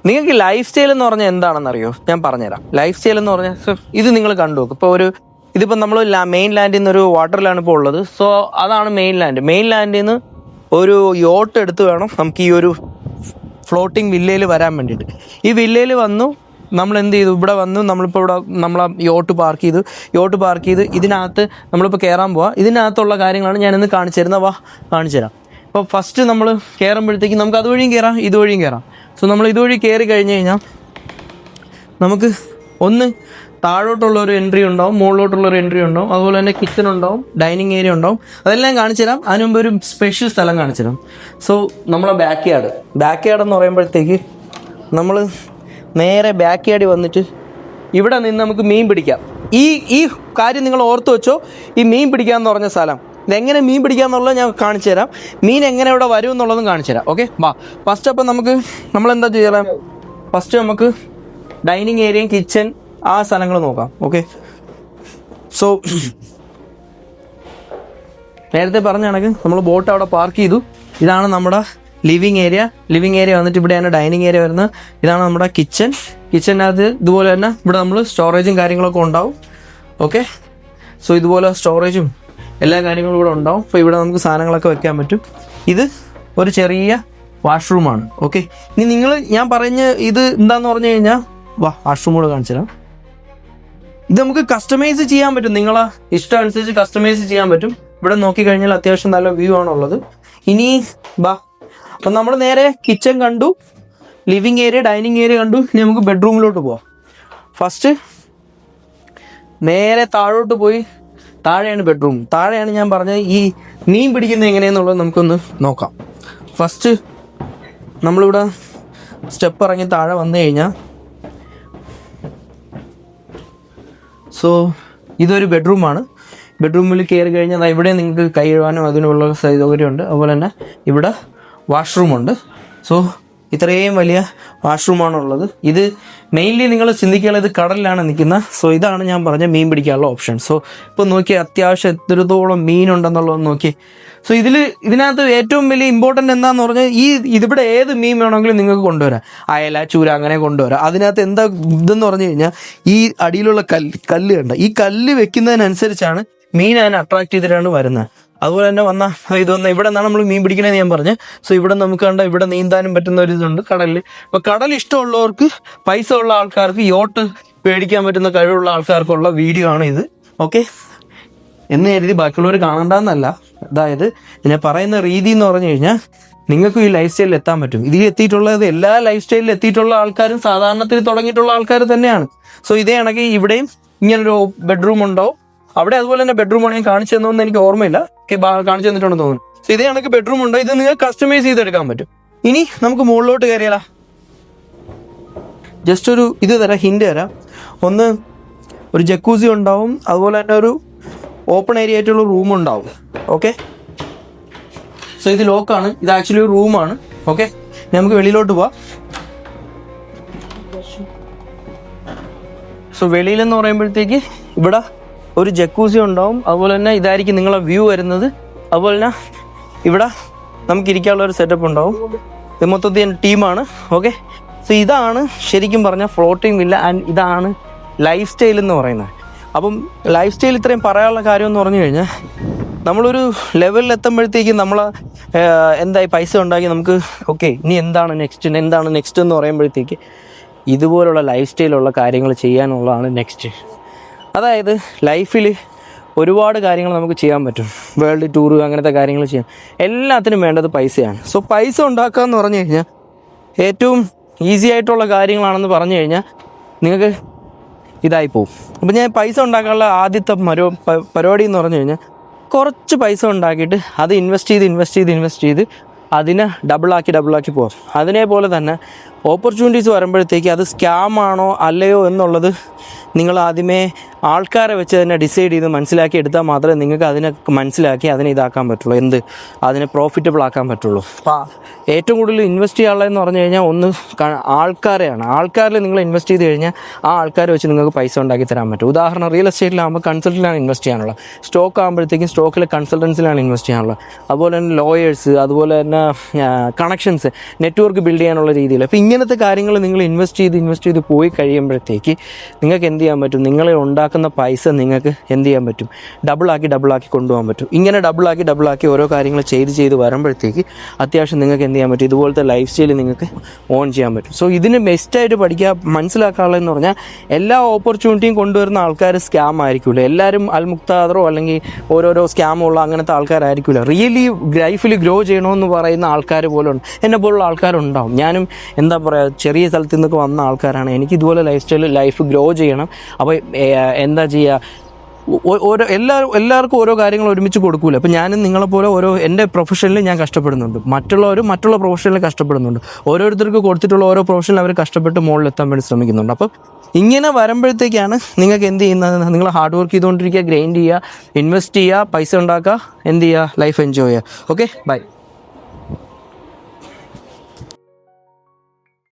നിങ്ങൾക്ക് life style എന്ന് പറഞ്ഞാൽ എന്താണെന്നറിയോ? ഞാൻ പറഞ്ഞുതരാം. ലൈഫ് സ്റ്റൈൽ എന്ന് പറഞ്ഞാൽ ഇത് നിങ്ങൾ കണ്ടു നോക്കും. ഇപ്പോൾ ഇതിപ്പോൾ നമ്മൾ മെയിൻ ലാൻഡിൽ നിന്ന് ഒരു വാട്ടറിലാണ് ഇപ്പോൾ ഉള്ളത്. സോ അതാണ് മെയിൻ ലാൻഡ്. മെയിൻ ലാൻഡിൽ നിന്ന് ഒരു യോട്ട് എടുത്ത് വേണം നമുക്ക് ഈ ഒരു ഫ്ലോട്ടിംഗ് വില്ലയിൽ വരാൻ വേണ്ടിയിട്ട്. ഈ വില്ലയിൽ വന്നു നമ്മൾ എന്ത് ചെയ്തു? ഇവിടെ വന്നു നമ്മളിപ്പോൾ ഇവിടെ നമ്മളെ യോട്ട് പാർക്ക് ചെയ്ത് ഇതിനകത്ത് നമ്മളിപ്പോൾ കയറാൻ പോവാം. ഇതിനകത്തുള്ള കാര്യങ്ങളാണ് ഞാനിന്ന് കാണിച്ചു തരുന്നത്. കാണിച്ചു തരാം. ഇപ്പോൾ ഫസ്റ്റ് നമ്മൾ കയറുമ്പോഴത്തേക്ക് നമുക്ക് അതുവഴിയും കയറാം, ഇതുവഴിയും കയറാം. സോ നമ്മൾ ഇതുവഴി കയറി കഴിഞ്ഞ് കഴിഞ്ഞാൽ നമുക്ക് ഒന്ന് താഴോട്ടുള്ള ഒരു എൻട്രി ഉണ്ടാവും, മുകളിലോട്ടുള്ള ഒരു എൻട്രി ഉണ്ടാവും, അതുപോലെ തന്നെ കിച്ചൺ ഉണ്ടാവും, ഡൈനിങ് ഏരിയ ഉണ്ടാവും. അതെല്ലാം കാണിച്ചു തരാം. അതിന് മുമ്പ് ഒരു സ്പെഷ്യൽ സ്ഥലം കാണിച്ചു തരാം. സോ നമ്മളെ ബാക്ക് യാർഡ് എന്ന് പറയുമ്പോഴത്തേക്ക് നമ്മൾ നേരെ ബാക്ക് യാർഡിൽ വന്നിട്ട് ഇവിടെ നിന്ന് നമുക്ക് മീൻ പിടിക്കാം. ഈ കാര്യം നിങ്ങൾ ഓർത്ത് വെച്ചോ. ഈ മീൻ പിടിക്കാമെന്ന് പറഞ്ഞ സ്ഥലം ഇതെങ്ങനെ മീൻ പിടിക്കാമെന്നുള്ളത് ഞാൻ കാണിച്ചു തരാം. മീൻ എങ്ങനെ ഇവിടെ വരും എന്നുള്ളതും കാണിച്ചു തരാം. ഓക്കെ, ഫസ്റ്റ് അപ്പം നമ്മളെന്താ ചെയ്യാം? ഫസ്റ്റ് നമുക്ക് ഡൈനിങ് ഏരിയയും കിച്ചൺ ആ സ്ഥലങ്ങൾ നോക്കാം. ഓക്കെ, സോ നേരത്തെ പറഞ്ഞ കണക്ക് നമ്മൾ ബോട്ട് അവിടെ പാർക്ക് ചെയ്തു. ഇതാണ് നമ്മുടെ ലിവിങ് ഏരിയ വന്നിട്ട് ഇവിടെയാണ് ഡൈനിങ് ഏരിയ വരുന്നത്. ഇതാണ് നമ്മുടെ കിച്ചണിനകത്ത് ഇതുപോലെ തന്നെ ഇവിടെ നമ്മൾ സ്റ്റോറേജും കാര്യങ്ങളൊക്കെ ഉണ്ടാവും. ഓക്കെ, സോ ഇതുപോലെ സ്റ്റോറേജും എല്ലാ കാര്യങ്ങളും ഇവിടെ ഉണ്ടാവും. അപ്പോൾ ഇവിടെ നമുക്ക് സാധനങ്ങളൊക്കെ വെക്കാൻ പറ്റും. ഇത് ഒരു ചെറിയ വാഷ്റൂമാണ്. ഓക്കെ, ഇനി ഞാൻ പറഞ്ഞ ഇത് എന്താന്ന് പറഞ്ഞു കഴിഞ്ഞാൽ വാഷ്റൂം കൂടെ കാണിച്ചു തരാം. ഇത് നമുക്ക് കസ്റ്റമൈസ് ചെയ്യാൻ പറ്റും. നിങ്ങളെ ഇഷ്ടം അനുസരിച്ച് കസ്റ്റമൈസ് ചെയ്യാൻ പറ്റും. ഇവിടെ നോക്കിക്കഴിഞ്ഞാൽ അത്യാവശ്യം നല്ല വ്യൂ ആണുള്ളത്. ഇനി അപ്പം നമ്മൾ നേരെ കിച്ചൺ കണ്ടു, ലിവിങ് ഏരിയ, ഡൈനിങ് ഏരിയ കണ്ടു. ഇനി നമുക്ക് ബെഡ്റൂമിലോട്ട് പോവാം. ഫസ്റ്റ് നേരെ താഴോട്ട് പോയി, താഴെയാണ് ബെഡ്റൂം. താഴെയാണ് ഞാൻ പറഞ്ഞത് ഈ മീൻ പിടിക്കുന്നത് എങ്ങനെയാണെന്നുള്ളത് നമുക്കൊന്ന് നോക്കാം. ഫസ്റ്റ് നമ്മളിവിടെ സ്റ്റെപ്പ് ഇറങ്ങി താഴെ വന്നു കഴിഞ്ഞാൽ ഇതൊരു ബെഡ്റൂമാണ്. ബെഡ്റൂമിൽ കയറി കഴിഞ്ഞാൽ ഇവിടെ നിങ്ങൾക്ക് കൈ കഴുകാനും അതിനുള്ള സൗകര്യമുണ്ട്. അതുപോലെ തന്നെ ഇവിടെ വാഷ്റൂമുണ്ട്. സോ ഇത്രയും വലിയ വാഷ്റൂമാണുള്ളത്. ഇത് മെയിൻലി നിങ്ങൾ ചിന്തിക്കാനുള്ളത് കടലിലാണ് നിൽക്കുന്നത്. സോ ഇതാണ് ഞാൻ പറഞ്ഞ മീൻ പിടിക്കാനുള്ള ഓപ്ഷൻ. സോ ഇപ്പോൾ നോക്കിയാൽ അത്യാവശ്യം എത്രത്തോളം മീനുണ്ടെന്നുള്ളത് നോക്കി. സോ ഇതിനകത്ത് ഏറ്റവും വലിയ ഇമ്പോർട്ടൻ്റ് എന്താണെന്ന് പറഞ്ഞാൽ ഇതിവിടെ ഏത് മീൻ വേണമെങ്കിലും നിങ്ങൾക്ക് കൊണ്ടുവരാം. അയല, ചൂര അങ്ങനെ കൊണ്ടുവരാം. അതിനകത്ത് എന്താ ഇതെന്ന് പറഞ്ഞു കഴിഞ്ഞാൽ ഈ അടിയിലുള്ള കല്ല് കണ്ട, ഈ കല്ല് വെക്കുന്നതിനനുസരിച്ചാണ് മീൻ അതിനെ അട്രാക്ട് ചെയ്തിട്ടാണ് വരുന്നത്. അതുപോലെ തന്നെ ഇവിടെ നിന്നാണ് നമ്മൾ മീൻ പിടിക്കണമെന്ന് ഞാൻ പറഞ്ഞത്. സോ ഇവിടെ നമുക്ക് കണ്ട ഇവിടെ നീന്താനും പറ്റുന്ന ഒരു ഇതുണ്ട് കടലിൽ. അപ്പോൾ കടൽ ഇഷ്ടമുള്ളവർക്ക്, പൈസ ഉള്ള ആൾക്കാർക്ക്, യോട്ട് മേടിക്കാൻ പറ്റുന്ന കഴിവുള്ള ആൾക്കാർക്കുള്ള വീഡിയോ ആണ് ഇത്. ഓക്കെ, എന്ന് കരുതി ബാക്കിയുള്ളവർ കാണണ്ടെന്നല്ല. അതായത് ഞാൻ പറയുന്ന രീതി എന്ന് പറഞ്ഞു കഴിഞ്ഞാൽ നിങ്ങൾക്കും ഈ ലൈഫ് സ്റ്റൈലിൽ എത്താൻ പറ്റും. ഇതിൽ എത്തിയിട്ടുള്ളത് എല്ലാ ലൈഫ് സ്റ്റൈലിൽ എത്തിയിട്ടുള്ള ആൾക്കാരും സാധാരണത്തിൽ തുടങ്ങിയിട്ടുള്ള ആൾക്കാർ തന്നെയാണ്. സോ ഇതേ കണക്ക് ഇവിടെയും ഇങ്ങനൊരു ബെഡ്റൂം ഉണ്ടാവും. അവിടെ അതുപോലെ തന്നെ ബെഡ്റൂമാണ് ഞാൻ കാണിച്ചു തന്നതെന്ന് എനിക്ക് ഓർമ്മയില്ല. കാണിച്ചു തന്നിട്ടുണ്ടെന്ന് തോന്നുന്നു. സോ ഇതേ കണക്ക് ബെഡ്റൂം ഉണ്ട്. ഇത് നിങ്ങൾക്ക് കസ്റ്റമൈസ് ചെയ്തെടുക്കാൻ പറ്റും. ഇനി നമുക്ക് മുകളിലോട്ട് കയറിയാലോ? ജസ്റ്റ് ഇത് തരാം, ഹിന്റ് തരാം. ഒന്ന്, ഒരു ജക്കൂസി ഉണ്ടാവും. അതുപോലെ തന്നെ ഒരു ഓപ്പൺ ഏരിയ ആയിട്ടുള്ള റൂം ഉണ്ടാവും. ഓക്കെ, സോ ഇത് ലോക്കാണ്. ഇത് ആക്ച്വലി ഒരു റൂമാണ്. ഓക്കെ, നമുക്ക് വെളിയിലോട്ട് പോവാം. സോ വെളിയിലെന്ന് പറയുമ്പോഴത്തേക്ക് ഇവിടെ ഒരു ജക്കൂസി ഉണ്ടാവും. അതുപോലെ തന്നെ ഇതായിരിക്കും നിങ്ങളെ വ്യൂ വരുന്നത്. അതുപോലെ തന്നെ ഇവിടെ നമുക്ക് ഇരിക്കാനുള്ള ഒരു സെറ്റപ്പ് ഉണ്ടാവും. ഇത് മൊത്തത്തിൽ ടീമാണ്. ഓക്കെ, സോ ഇതാണ് ശരിക്കും പറഞ്ഞാൽ ഫ്ലോട്ടിംഗ് വില്ല ആൻഡ് ഇതാണ് ലൈഫ് സ്റ്റൈൽ എന്ന് പറയുന്നത്. അപ്പം ലൈഫ് സ്റ്റൈൽ ഇത്രയും പറയാനുള്ള കാര്യം എന്ന് പറഞ്ഞു കഴിഞ്ഞാൽ നമ്മളൊരു ലെവലിൽ എത്തുമ്പോഴത്തേക്ക് നമ്മൾ എന്തായി പൈസ ഉണ്ടാക്കി നമുക്ക് ഓക്കെ ഇനി എന്താണ് നെക്സ്റ്റ് എന്ന് പറയുമ്പോഴത്തേക്ക് ഇതുപോലുള്ള ലൈഫ് സ്റ്റൈലുള്ള കാര്യങ്ങൾ ചെയ്യാനുള്ളതാണ് നെക്സ്റ്റ്. അതായത് ലൈഫിൽ ഒരുപാട് കാര്യങ്ങൾ നമുക്ക് ചെയ്യാൻ പറ്റും. വേൾഡ് ടൂറ് അങ്ങനത്തെ കാര്യങ്ങൾ ചെയ്യാം. എല്ലാത്തിനും വേണ്ടത് പൈസയാണ്. സോ പൈസ ഉണ്ടാക്കുക എന്ന് പറഞ്ഞു കഴിഞ്ഞാൽ ഏറ്റവും ഈസി ആയിട്ടുള്ള കാര്യങ്ങളാണെന്ന് പറഞ്ഞു കഴിഞ്ഞാൽ നിങ്ങൾക്ക് ഇതായി പോകും. അപ്പം ഞാൻ പൈസ ഉണ്ടാക്കാനുള്ള ആദ്യത്തെ പരിപാടി എന്ന് പറഞ്ഞു കഴിഞ്ഞാൽ കുറച്ച് പൈസ ഉണ്ടാക്കിയിട്ട് അത് ഇൻവെസ്റ്റ് ചെയ്ത് അതിനെ ഡബിളാക്കി പോകാം. അതിനേപോലെ തന്നെ ഓപ്പർച്യൂണിറ്റീസ് വരുമ്പോഴത്തേക്ക് അത് സ്കാം ആണോ അല്ലയോ എന്നുള്ളത് നിങ്ങൾ ആദ്യമേ ആൾക്കാരെ വെച്ച് തന്നെ ഡിസൈഡ് ചെയ്ത് മനസ്സിലാക്കി എടുത്താൽ മാത്രമേ നിങ്ങൾക്ക് അതിനെ മനസ്സിലാക്കി അതിനെ ഇതാക്കാൻ പറ്റുള്ളൂ, അതിനെ പ്രോഫിറ്റബിൾ ആക്കാൻ പറ്റുള്ളൂ. അപ്പോൾ ഏറ്റവും കൂടുതൽ ഇൻവെസ്റ്റ് ചെയ്യാനുള്ളതെന്ന് പറഞ്ഞു കഴിഞ്ഞാൽ ഒന്ന് ആൾക്കാരിൽ നിങ്ങൾ ഇൻവെസ്റ്റ് ചെയ്ത് കഴിഞ്ഞാൽ ആ ആൾക്കാരെ വെച്ച് നിങ്ങൾക്ക് പൈസ ഉണ്ടാക്കി തരാൻ പറ്റും. ഉദാഹരണം റിയൽ എസ്റ്റേറ്റിലാകുമ്പോൾ കൺസൾട്ടൻ്റാണ് ഇൻവെസ്റ്റ് ചെയ്യാനുള്ളത്, സ്റ്റോക്ക് ആകുമ്പോഴത്തേക്കും സ്റ്റോക്കിലെ കൺസൾട്ടൻസിലാണ് ഇൻവെസ്റ്റ് ചെയ്യാനുള്ളത്, അതുപോലെ തന്നെ ലോയേഴ്സ്, അതുപോലെ തന്നെ കണക്ഷൻസ്, നെറ്റ്വർക്ക് ബിൽഡ് ചെയ്യാനുള്ള രീതിയിൽ. അപ്പോൾ ഇങ്ങനത്തെ കാര്യങ്ങൾ നിങ്ങൾ ഇൻവെസ്റ്റ് ചെയ്ത് പോയി കഴിയുമ്പോഴത്തേക്ക് നിങ്ങൾക്ക് എന്ത് ചെയ്യാൻ പറ്റും, നിങ്ങളെ ഉണ്ടാക്കുന്ന പൈസ നിങ്ങൾക്ക് എന്ത് ചെയ്യാൻ പറ്റും, ഡബിളാക്കി കൊണ്ടുപോകാൻ പറ്റും. ഇങ്ങനെ ഡബിളാക്കി ഓരോ കാര്യങ്ങൾ ചെയ്ത് വരുമ്പോഴത്തേക്ക് അത്യാവശ്യം നിങ്ങൾക്ക് എന്ത് ചെയ്യാൻ പറ്റും, ഇതുപോലത്തെ ലൈഫ് സ്റ്റൈൽ നിങ്ങൾക്ക് ഓൺ ചെയ്യാൻ പറ്റും. സോ ഇതിന് ബെസ്റ്റായിട്ട് പഠിക്കുക, മനസ്സിലാക്കാനുള്ളതെന്ന് പറഞ്ഞാൽ എല്ലാ ഓപ്പർച്യൂണിറ്റിയും കൊണ്ടുവരുന്ന ആൾക്കാർ സ്കാം ആയിരിക്കില്ല. എല്ലാവരും അൽമുക്താദറോ അല്ലെങ്കിൽ ഓരോരോ സ്കാമുള്ള അങ്ങനത്തെ ആൾക്കാരായിരിക്കില്ല. റിയലി ലൈഫിൽ ഗ്രോ ചെയ്യണമെന്ന് പറയുന്ന ആൾക്കാർ പോലും ഉണ്ട്, എന്നെ പോലുള്ള ആൾക്കാരുണ്ടാവും. ഞാനും എന്താ പറയുക, ചെറിയ സ്ഥലത്ത് നിന്നൊക്കെ വന്ന ആൾക്കാരാണ്. എനിക്ക് ഇതുപോലെ ലൈഫ് ഗ്രോ ചെയ്യണം. അപ്പോൾ എന്താ ചെയ്യുക, എല്ലാവർക്കും ഓരോ കാര്യങ്ങൾ ഒരുമിച്ച് കൊടുക്കൂല. അപ്പോൾ ഞാനും നിങ്ങളെപ്പോലെ എൻ്റെ പ്രൊഫഷനിൽ ഞാൻ കഷ്ടപ്പെടുന്നുണ്ട്, മറ്റുള്ള പ്രൊഫഷനിൽ കഷ്ടപ്പെടുന്നുണ്ട്. ഓരോരുത്തർക്ക് കൊടുത്തിട്ടുള്ള ഓരോ പ്രൊഫഷനിൽ അവർ കഷ്ടപ്പെട്ട് മുകളിലെത്താൻ വേണ്ടി ശ്രമിക്കുന്നുണ്ട്. അപ്പം ഇങ്ങനെ വരുമ്പോഴത്തേക്കാണ് നിങ്ങൾക്ക് എന്ത് ചെയ്യുന്നത്, നിങ്ങൾ ഹാർഡ് വർക്ക് ചെയ്തുകൊണ്ടിരിക്കുക, ഗ്രൈൻഡ് ചെയ്യുക, ഇൻവെസ്റ്റ് ചെയ്യുക, പൈസ ഉണ്ടാക്കുക, എന്ത് ചെയ്യുക, ലൈഫ് എൻജോയ് ചെയ്യുക. Okay, by.